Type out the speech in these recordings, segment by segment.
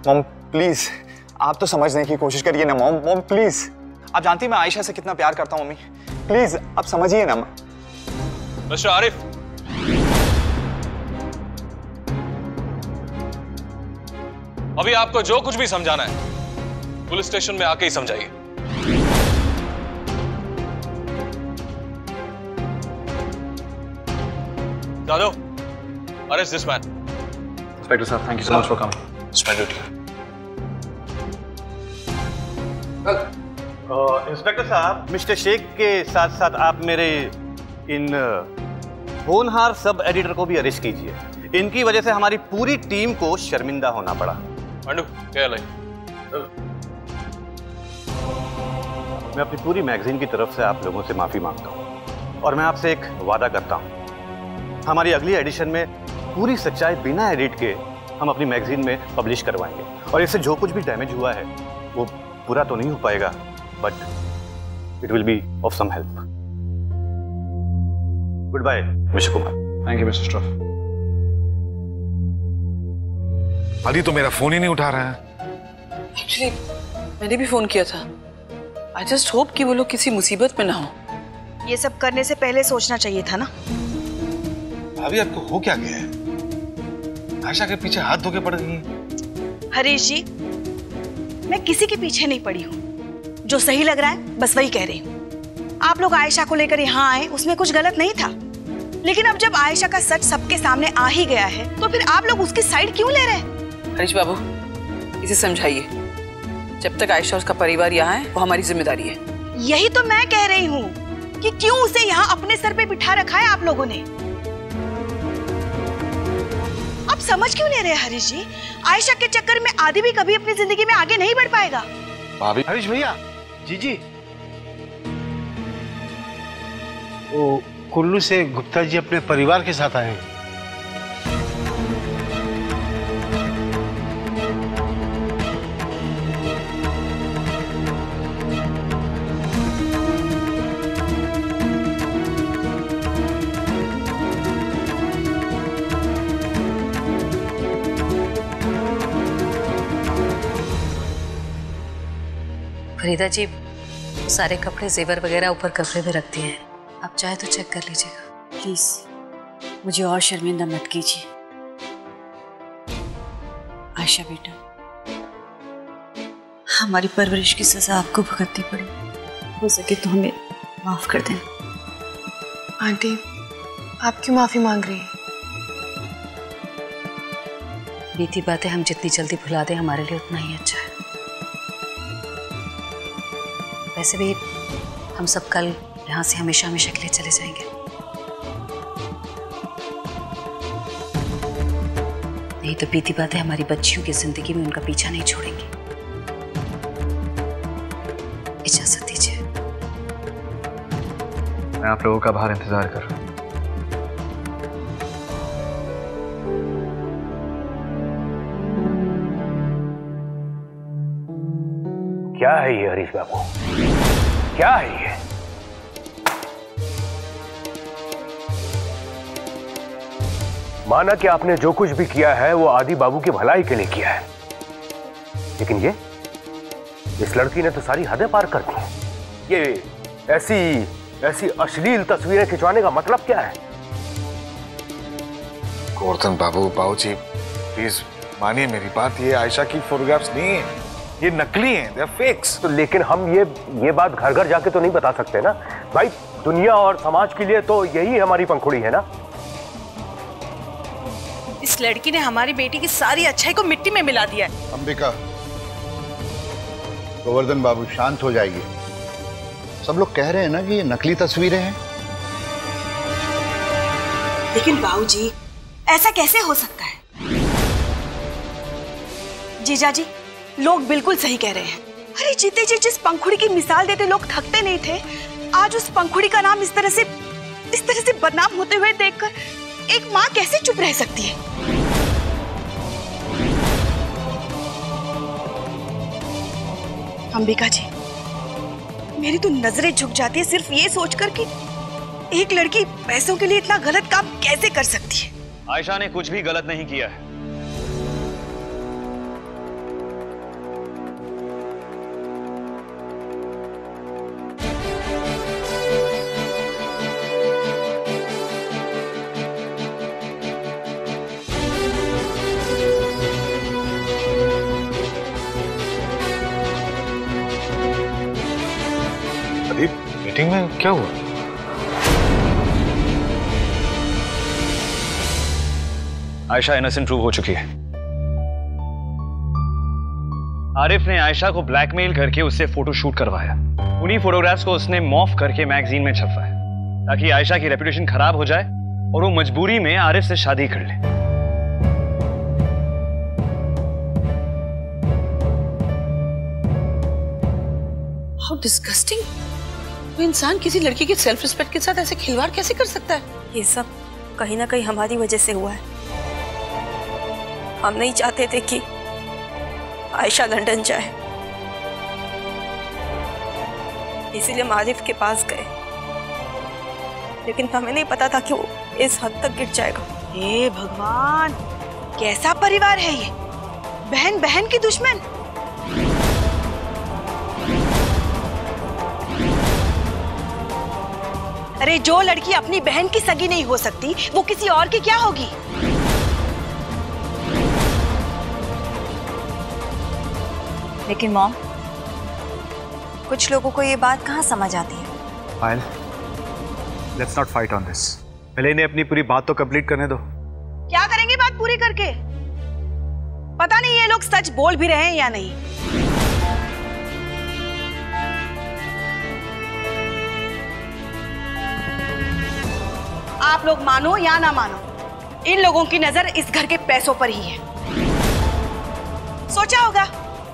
Mom please आप तो समझने की कोशिश करिए ना मॉम। मॉम प्लीज, आप जानती हैं मैं आयशा से कितना प्यार करता हूँ मम्मी, प्लीज आप समझिए ना। मिस्टर आरिफ, अभी आपको जो कुछ भी समझाना है पुलिस स्टेशन में आके ही समझाइए। Jadhav, arrest this man. Inspector साहब, thank you so much for coming. Spend duty. Inspector साहब, मिस्टर शेख के साथ साथ आप मेरे इन होनहार सब एडिटर को भी अरेस्ट कीजिए। इनकी वजह से हमारी पूरी टीम को शर्मिंदा होना पड़ा। पांडु, क्या लाई? मैं अपनी पूरी मैगजीन की तरफ से आप लोगों से माफी मांगता हूँ और मैं आपसे एक वादा करता हूँ, हमारी अगली एडिशन में पूरी सच्चाई बिना एडिट के हम अपनी मैगजीन में पब्लिश करवाएंगे। और इससे जो कुछ भी डैमेज हुआ है वो पूरा तो नहीं हो पाएगा, but it will be of some help. Good bye mister Kumar. Thank you mister Stroff. आदि तो मेरा फोन ही नहीं उठा रहा है। एक्चुअली मैंने भी फोन किया था। आई जस्ट होप कि वो लोग किसी मुसीबत में ना हो। ये सब करने से पहले सोचना चाहिए था ना। भाभी आपको हो क्या गया है? आयशा के पीछे हाथ धो के पड़ गई हैं। हरीश जी, मैं किसी के पीछे नहीं पड़ी हूँ। जो सही लग रहा है बस वही कह रही हूँ। आप लोग आयशा को लेकर यहाँ आए, उसमें कुछ गलत नहीं था, लेकिन अब जब आयशा का सच सबके सामने आ ही गया है तो फिर आप लोग उसकी साइड क्यों ले रहे हैं? हरीश बाबू, इसे समझाइए। जब तक आयशा और उसका परिवार यहाँ है वो हमारी जिम्मेदारी है। यही तो मैं कह रही हूँ कि क्यों उसे यहाँ अपने सर पे बिठा रखा है आप लोगों ने। आप समझ क्यों नहीं रहे हरीश जी? आयशा के चक्कर में आदि भी कभी अपनी जिंदगी में आगे नहीं बढ़ पाएगा। भाभी, हरीश भैया, जी वो कुल्लू से गुप्ता जी अपने परिवार के साथ आए हैं। फरीदा जी, सारे कपड़े जेवर वगैरह ऊपर कपड़े में रख दिए हैं, आप चाहे तो चेक कर लीजिएगा। प्लीज मुझे और शर्मिंदा मत कीजिए। आयशा बेटा, हमारी परवरिश की सजा आपको भुगतनी पड़ी, हो सके तो हमें माफ कर देना। आंटी, आप क्यों माफी मांग रही हैं? बीती बातें हम जितनी जल्दी भुला दें हमारे लिए उतना ही अच्छा है। वैसे भी हम सब कल यहाँ से हमेशा हमेशा के लिए चले जाएंगे। नहीं तो बीती बातें हमारी बच्चियों की जिंदगी में उनका पीछा नहीं छोड़ेंगी। इजाजत दीजिए। मैं आप लोगों का बाहर इंतजार कर रहा हूँ। क्या है ये हरीश बाबू, क्या है ये? माना कि आपने जो कुछ भी किया है वो आदि बाबू की भलाई के लिए किया है, लेकिन ये इस लड़की ने तो सारी हदें पार कर दी। ये ऐसी अश्लील तस्वीरें खिंचवाने का मतलब क्या है? गोवर्धन बाबूजी प्लीज मानिए मेरी बात, ये आयशा की फोटोग्राफ्स नहीं है, ये नकली हैं, दे आर फेक्स। तो लेकिन हम ये बात घर घर जाके तो नहीं बता सकते ना भाई। दुनिया और समाज के लिए तो यही हमारी पंखुड़ी है ना। इस लड़की ने हमारी बेटी की सारी अच्छाई को मिट्टी में मिला दिया है। अंबिका, गोवर्धन बाबू शांत हो जाइए। सब लोग कह रहे हैं ना कि ये नकली तस्वीरें हैं। लेकिन बाबूजी, ऐसा कैसे हो सकता है? जीजा जी, लोग बिल्कुल सही कह रहे हैं। अरे जीते जी जिस पंखुड़ी की मिसाल देते लोग थकते नहीं थे, आज उस पंखुड़ी का नाम इस तरह से बदनाम होते हुए देखकर एक माँ कैसे चुप रह सकती है? अंबिका जी, मेरी तो नजरें झुक जाती है सिर्फ ये सोचकर कि एक लड़की पैसों के लिए इतना गलत काम कैसे कर सकती है। आयशा ने कुछ भी गलत नहीं किया है। अभी मीटिंग में क्या हुआ? आयशा इनोसेंट प्रूव हो चुकी है। आरिफ ने आयशा को ब्लैकमेल करके उससे फोटोशूट करवाया। उन्हीं फोटोग्राफ्स को उसने मॉर्फ करके मैगजीन में छपवाया ताकि आयशा की रेपुटेशन खराब हो जाए और वो मजबूरी में आरिफ से शादी कर ले। How disgusting! वो इंसान किसी लड़की के सेल्फ रिस्पेक्ट के साथ ऐसे खिलवाड़ कैसे कर सकता है? ये सब कहीं ना कहीं हमारी वजह से हुआ है। हम नहीं चाहते थे कि आयशा लंदन जाए, इसीलिए हम आरिफ के पास गए, लेकिन हमें नहीं पता था कि वो इस हद तक गिर जाएगा। हे भगवान, कैसा परिवार है ये? बहन बहन की दुश्मन। अरे जो लड़की अपनी बहन की सगी नहीं हो सकती वो किसी और की क्या होगी? लेकिन मॉम, कुछ लोगों को ये बात कहाँ समझ आती है। Payal, let's not fight on this. पहले इन्हें अपनी पूरी बात तो कंप्लीट करने दो। क्या करेंगे बात पूरी करके? पता नहीं ये लोग सच बोल भी रहे हैं या नहीं। आप लोग मानो या ना मानो, इन लोगों की नजर इस घर के पैसों पर ही है। सोचा होगा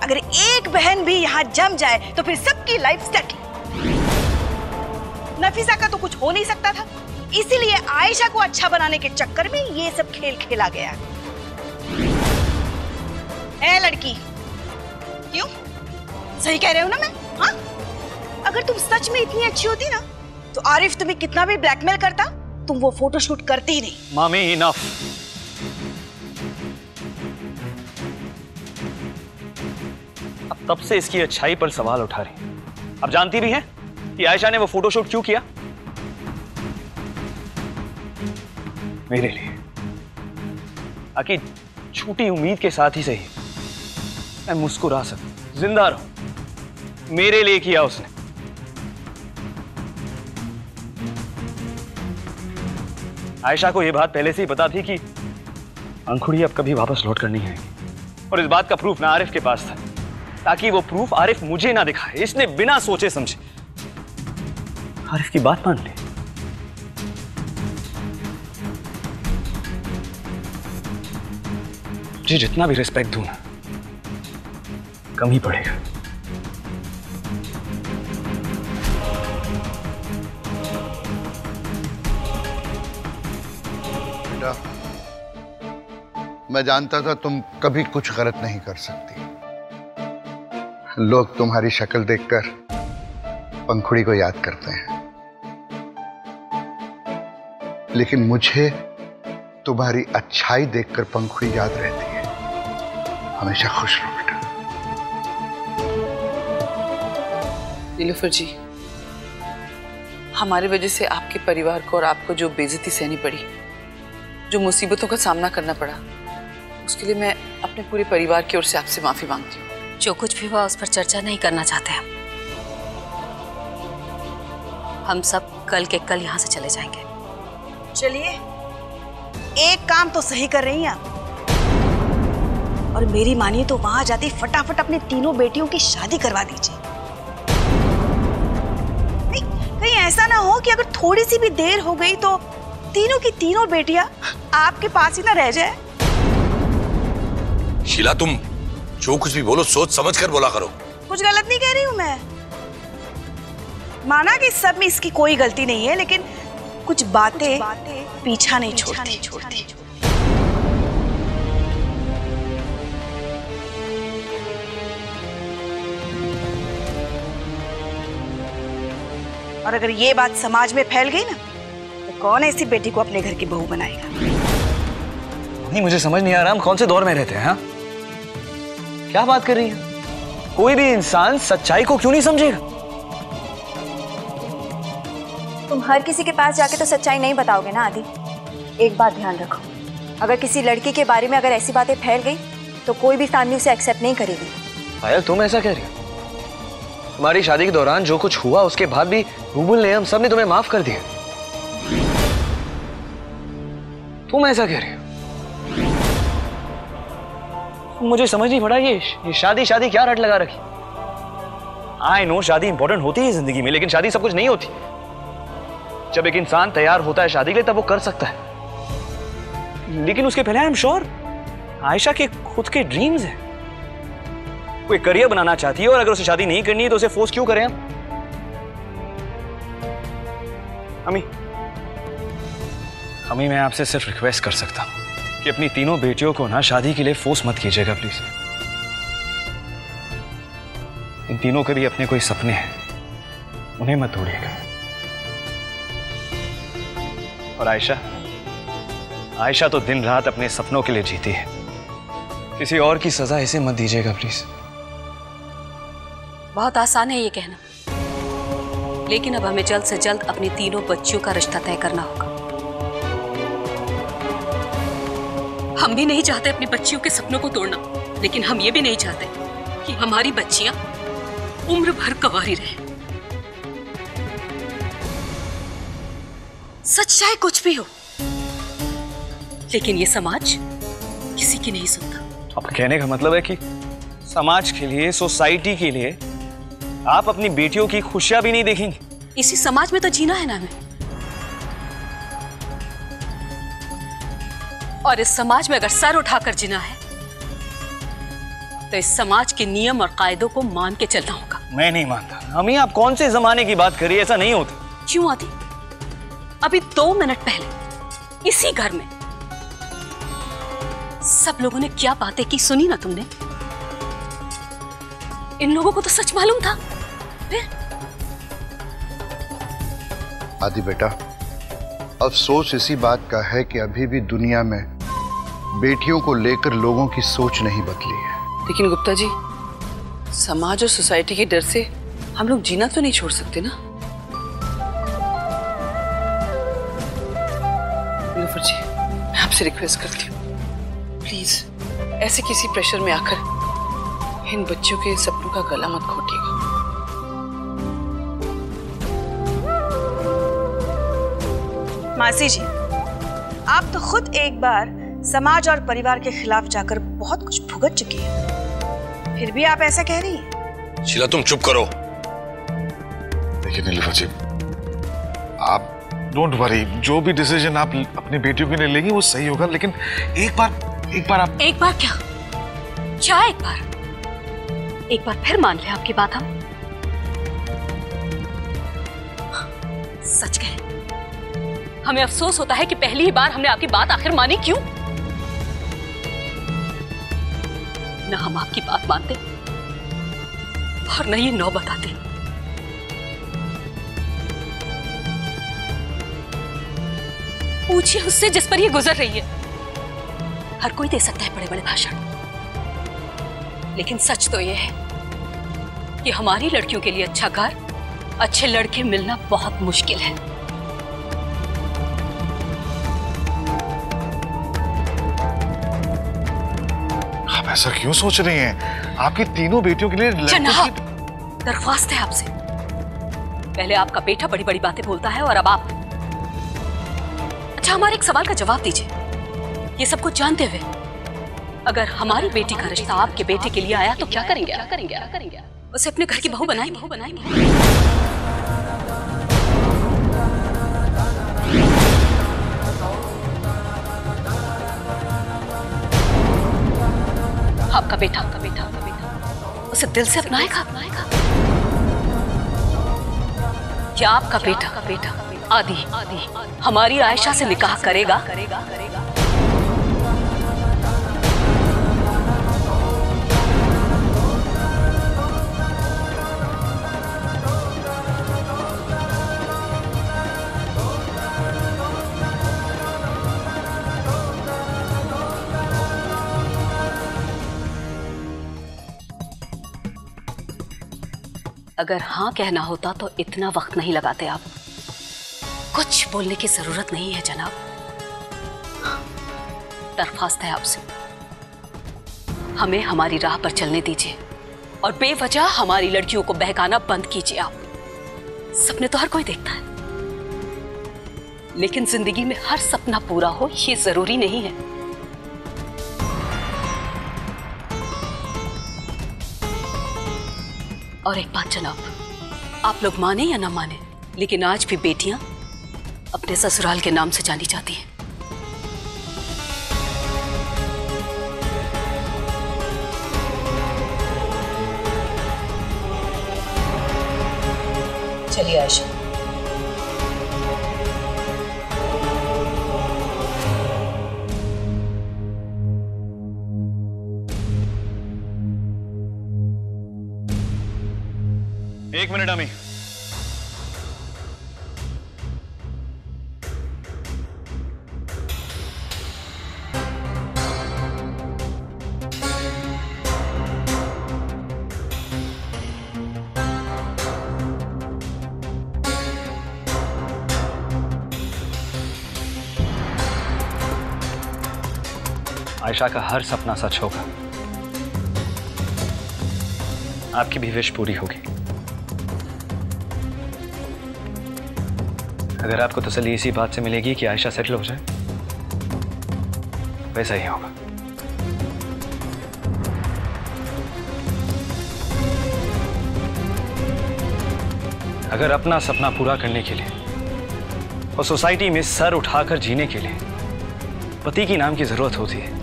अगर एक बहन भी यहाँ जम जाए तो फिर सबकी लाइफ सेटल। नफीसा का तो कुछ हो नहीं सकता था, इसीलिए आयशा को अच्छा बनाने के चक्कर में ये सब खेल खेला गया। ए लड़की, क्यों? सही कह रहे हो ना मैं? हाँ? अगर तुम सच में इतनी अच्छी होती ना तो आरिफ तुम्हें कितना भी ब्लैकमेल करता, तुम वो फोटोशूट करती ही नहीं। मामी इनफ। अब तब से इसकी अच्छाई पर सवाल उठा रही। अब जानती भी है कि आयशा ने वो फोटोशूट क्यों किया? मेरे लिए, ताकि छूटी उम्मीद के साथ ही सही मैं मुस्कुरा सकूं, जिंदा रहूं। मेरे लिए किया उसने। आयशा को यह बात पहले से ही पता थी कि अंकुड़ी अब कभी वापस लौट कर नहीं आएगी, और इस बात का प्रूफ ना आरिफ के पास था, ताकि वो प्रूफ आरिफ मुझे ना दिखाए। इसने बिना सोचे समझे आरिफ की बात मान ली। मुझे जितना भी रिस्पेक्ट दूं ना, कम ही पड़ेगा। बेटा, मैं जानता था तुम कभी कुछ गलत नहीं कर सकती। लोग तुम्हारी शक्ल देखकर पंखुड़ी को याद करते हैं, लेकिन मुझे तुम्हारी अच्छाई देखकर पंखुड़ी याद रहती है। हमेशा खुश रहो बेटा। नीलूफर जी, हमारी वजह से आपके परिवार को और आपको जो बेइज्जती सहनी पड़ी, जो मुसीबतों का सामना करना पड़ा, उसके लिए मैं अपने पूरे परिवार की ओर से आपसे माफी मांगती हूँ। जो कुछ भी हुआ उस पर चर्चा नहीं करना चाहते हम सब कल के कल यहाँ से चले जाएंगे। चलिए, एक काम तो सही कर रही हैं आप, और मेरी मानिए तो वहां जाती फटाफट अपनी तीनों बेटियों की शादी करवा दीजिए। कहीं ऐसा ना हो कि अगर थोड़ी सी भी देर हो गई तो तीनों की तीनों बेटियां आपके पास ही ना रह जाए। शीला, तुम जो कुछ भी बोलो सोच समझ कर बोला करो। कुछ गलत नहीं कह रही हूं मैं। माना कि सब में इसकी कोई गलती नहीं है, लेकिन कुछ बातें पीछा नहीं छोड़ती। और अगर ये बात समाज में फैल गई ना तो कौन ऐसी बेटी को अपने घर की बहू बनाएगा? नहीं, मुझे समझ नहीं आ रहा हम कौन से दौर में रहते हैं। हाँ, क्या बात कर रही है? कोई भी इंसान सच्चाई को क्यों नहीं समझेगा? तुम हर किसी के पास जाके तो सच्चाई नहीं बताओगे ना आदि। एक बात ध्यान रखो, अगर किसी लड़की के बारे में अगर ऐसी बातें फैल गई तो कोई भी फैमिली उसे एक्सेप्ट नहीं करेगी। पायल, तुम ऐसा कह रही हो? हमारी शादी के दौरान जो कुछ हुआ उसके बाद भी रूबुल ने, हम सब ने तुम्हें माफ कर दिया। तुम ऐसा कह रहे हो? मुझे समझ नहीं पड़ा ये शादी क्या रट लगा रखी। आई नो शादी इंपॉर्टेंट होती है जिंदगी में, लेकिन शादी सब कुछ नहीं होती। जब एक इंसान तैयार होता है शादी के लिए तब वो कर सकता है, लेकिन उसके पहले आई एम श्योर आयशा के खुद के ड्रीम्स हैं। कोई करियर बनाना चाहती है और अगर उसे शादी नहीं करनी है तो उसे फोर्स क्यों करें हम? अम्मी मैं आपसे सिर्फ रिक्वेस्ट कर सकता हूं कि अपनी तीनों बेटियों को ना शादी के लिए फोर्स मत कीजिएगा प्लीज। इन तीनों के भी अपने कोई सपने हैं, उन्हें मत तोड़िएगा। और आयशा तो दिन रात अपने सपनों के लिए जीती है, किसी और की सजा इसे मत दीजिएगा प्लीज। बहुत आसान है ये कहना, लेकिन अब हमें जल्द से जल्द अपनी तीनों बच्चियों का रिश्ता तय करना होगा। हम भी नहीं चाहते अपनी बच्चियों के सपनों को तोड़ना, लेकिन हम ये भी नहीं चाहते कि हमारी बच्चियां उम्र भर कंवारी रहे। सच चाहे कुछ भी हो, लेकिन ये समाज किसी की नहीं सुनता। आपका कहने का मतलब है कि समाज के लिए, सोसाइटी के लिए आप अपनी बेटियों की खुशियां भी नहीं देखेंगी? इसी समाज में तो जीना है ना हमें, और इस समाज में अगर सर उठाकर जीना है तो इस समाज के नियम और कायदों को मान के चलना होगा। मैं नहीं मानता। अम्मी आप कौन से जमाने की बात करिए, ऐसा नहीं होता। क्यों आदि? अभी 2 मिनट पहले इसी घर में सब लोगों ने क्या बातें की सुनी ना तुमने? इन लोगों को तो सच मालूम था। फिर आदि बेटा, अफसोस इसी बात का है कि अभी भी दुनिया में बेटियों को लेकर लोगों की सोच नहीं बदली है। लेकिन गुप्ता जी, समाज और सोसाइटी के डर से हम लोग जीना तो नहीं छोड़ सकते ना। नीलोफर जी, मैं आपसे रिक्वेस्ट करती हूँ, प्लीज ऐसे किसी प्रेशर में आकर इन बच्चों के सपनों का गला मत घोटिएगा। मासी जी, आप तो खुद एक बार समाज और परिवार के खिलाफ जाकर बहुत कुछ भुगत चुकी हैं, फिर भी आप ऐसा कह रही हैं। शीला तुम चुप करो। देखिए नीलोफर जी, आप डोंट वरी, जो भी डिसीजन आप अपनी बेटियों के लिए लेंगी वो सही होगा, लेकिन एक बार आप। एक बार क्या एक बार फिर मान ले आपकी बात हम। सच कहें, हमें अफसोस होता है कि पहली ही बार हमने आपकी बात आखिर मानी। क्यों? न हम आपकी बात मानते और न ये नौ बताते। पूछिए उससे जिस पर ये गुजर रही है। हर कोई दे सकता है बड़े बड़े भाषण, लेकिन सच तो ये है कि हमारी लड़कियों के लिए अच्छा घर, अच्छे लड़के मिलना बहुत मुश्किल है। आप ऐसा क्यों सोच रही हैं? आपकी तीनों बेटियों के लिए जनाब, दरख्वास्त है आपसे। पहले आपका बेटा बड़ी बड़ी बातें बोलता है और अब आप। अच्छा, हमारे एक सवाल का जवाब दीजिए। ये सब कुछ जानते हुए अगर हमारी बेटी का रिश्ता आपके बेटे के लिए आया तो क्या करेंगे? उसे अपने घर की बहू बनाएंगे? आपका बेटा उसे दिल से अपनाएगा? क्या आपका बेटा आदि हमारी आयशा से निकाह करेगा? अगर हाँ कहना होता तो इतना वक्त नहीं लगाते आप। कुछ बोलने की जरूरत नहीं है जनाब। दरख्वास्त है आपसे, हमें हमारी राह पर चलने दीजिए और बेवजह हमारी लड़कियों को बहकाना बंद कीजिए आप। सपने तो हर कोई देखता है, लेकिन जिंदगी में हर सपना पूरा हो ये जरूरी नहीं है। और एक बात जनाब, आप लोग माने या ना माने, लेकिन आज भी बेटियां अपने ससुराल के नाम से जानी जाती हैं। चलिए आयशा। एक मिनट अमी। आयशा का हर सपना सच होगा, आपकी भी विश पूरी होगी। अगर आपको तसल्ली इसी बात से मिलेगी कि आयशा सेटल हो जाए, वैसा ही होगा। अगर अपना सपना पूरा करने के लिए और सोसाइटी में सर उठाकर जीने के लिए पति की नाम की जरूरत होती है,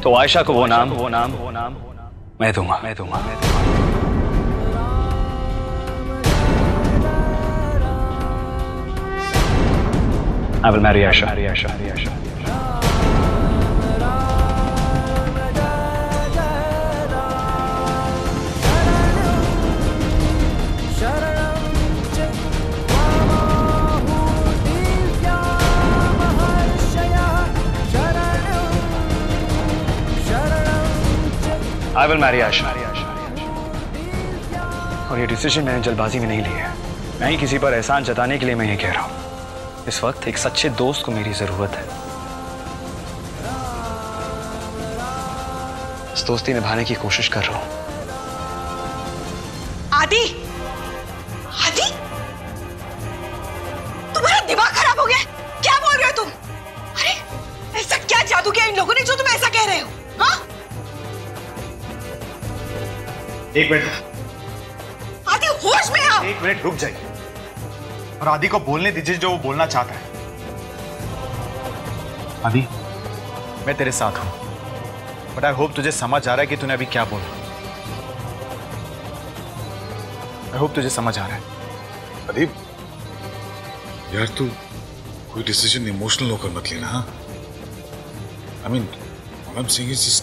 तो आयशा को वो नाम मैं दूंगा। I will marry Aisha. I will marry Aisha. और ये डिसीजन मैंने जल्दबाजी में नहीं लिया है, मैं ही किसी पर एहसान जताने के लिए मैं ये कह रहा हूं। इस वक्त एक सच्चे दोस्त को मेरी जरूरत है। इस दोस्ती निभाने की कोशिश कर रहा हूं। आदि, आदि, तुम्हारा दिमाग खराब हो गया? क्या बोल रहे हो तुम? अरे ऐसा क्या जादू किया इन लोगों ने जो तुम ऐसा कह रहे हो? हाँ? एक मिनट आदि, होश में आओ। एक मिनट रुक जाइए और आदि को बोलने दीजिए जो वो बोलना चाहता है। आदि, मैं तेरे साथ हूं, बट आई होप तुझे समझ आ रहा है कि तूने अभी क्या बोला। आई होप तुझे समझ आ रहा है। अदीब, यार तू कोई डिसीजन इमोशनल होकर मत लेना। हाँ, I mean what I am saying is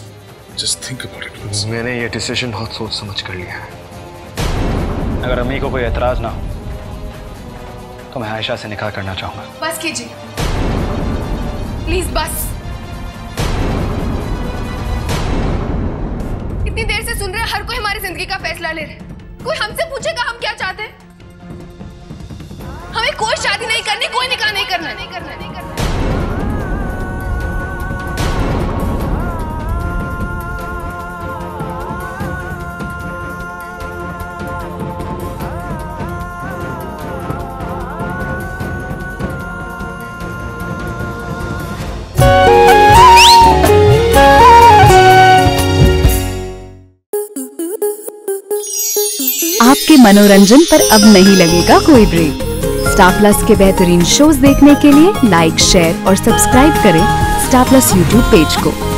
just think about it. मैंने ये डिसीजन बहुत सोच समझ कर लिया है। अगर अम्मी को कोई एतराज ना हो तो मैं आयशा से निकाह करना चाहूंगा। बस कीजिए प्लीज, बस। इतनी देर से सुन रहे, हर कोई हमारी जिंदगी का फैसला ले रहे। कोई हमसे पूछेगा हम क्या चाहते हैं? हमें कोई शादी नहीं करनी, कोई निकाह नहीं करना। आपके मनोरंजन पर अब नहीं लगेगा कोई ब्रेक। स्टार प्लस के बेहतरीन शोज देखने के लिए लाइक, शेयर और सब्सक्राइब करें स्टार प्लस यूट्यूब पेज को।